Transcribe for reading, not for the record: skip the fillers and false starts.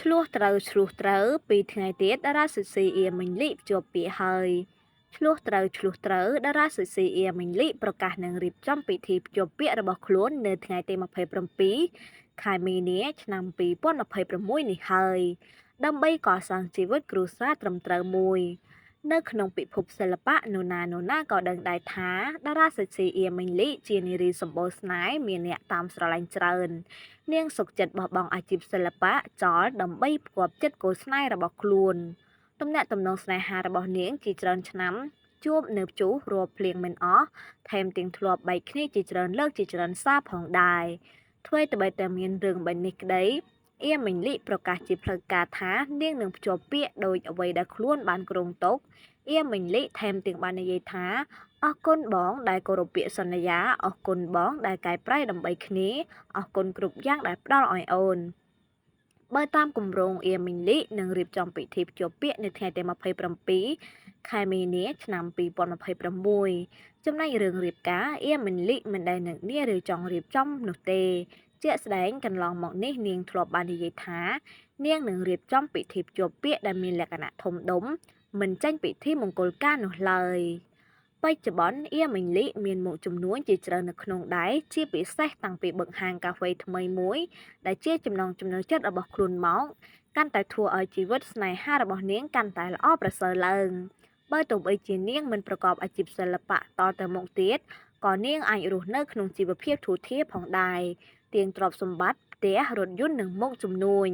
ឆ្លោះត្រូវពីថ្ងៃទៀតតារាសុស៊ីអៀមិញលីជួបពាក្យហើយឆ្លោះត្រូវតារាសុស៊ីអៀមិញលីប្រកាសនឹងរៀបចំពិធីភ្ជាប់ពាក្យរបស់ខ្លួននៅថ្ងៃទី27ខែមីនាឆ្នាំ2026នេះហើយដើម្បីកសាងជីវិតគ្រួសារត្រឹមត្រូវមួយនៅក្នុងពិភពសិល្បៈនរណាក៏ដឹងដែរថាតារាសុស៊ីអៀមិញលីជានារីសម្បូរស្នេហ៍មានអ្នកតាមស្រឡាញ់ច្រើននាងសុកចិត្តបោះបង់អាជីពសិល្បៈចោលដើម្បីផ្គាប់ចិត្តគូស្នេហ៍របស់ខ្លួនទំនាក់ទំនងស្នេហារបស់នាងជាច្រើនឆ្នាំជួបនៅជួសរាប់ភ្លៀងមិនអស់ថែមទាំងធ្លាប់បែកគ្នាជាច្រើនលើកជាច្រើនសារផងដែរធ្វើឲ្យតែមានរឿងបែបនេះក្តីអៀមិញលីប្រកាសជាផ្លូវការថានាងនឹងភ្ជាប់ពាក្យដោយអ្វីដែលខ្លួនបានគ្រោងទុកអៀមិញលីថែមទាំងបាននិយាយថាអរគុណបងដែលគោរពពាក្យសន្យាអរគុណបងដែលកែប្រែដើម្បីគ្នាអរគុណគ្រប់យ៉ាងដែលផ្ដល់ឲ្យអូនបើតាមគម្រោងអៀមិញលីនឹងរៀបចំពិធីភ្ជាប់ពាក្យនៅថ្ងៃទី27ខែមីនាឆ្នាំ2026ចំណែករឿងរៀបការអៀមិញលីមិនដែលនឹកនាឬចង់រៀបចំនោះទេជាក់ស្ដែងកន្លងមកនេះនាងធ្លាប់បាននិយាយថានាងនឹងរៀបចំពិធីភ្ជាប់ពាក្យដែលមានលក្ខណៈធំដុំមិនចាញ់ពិធីមង្គលការនោះឡើយបច្ចុប្បន្នអៀមិញលីមានមុខចំនួនជាច្រើននៅក្នុងដៃជាពិសេសតាំងពីបឹកហាងកាហ្វេថ្មីមួយដែលជាចំណង់ចំណូលចិត្តរបស់ខ្លួនមកកាន់តែធ្វើឲ្យជីវិតស្នេហារបស់នាងកាន់តែល្អប្រសើរឡើងបើទោះបីជានាងមិនប្រកបអាជីពសិល្បៈតទៅមុខទៀតក៏នាងអាចរស់នៅក្នុងជីវភាពធូរធារផងដែរទៀងទ្រព្យសម្បត្តិផ្ទះរថយន្តនិងមុខជំនួញ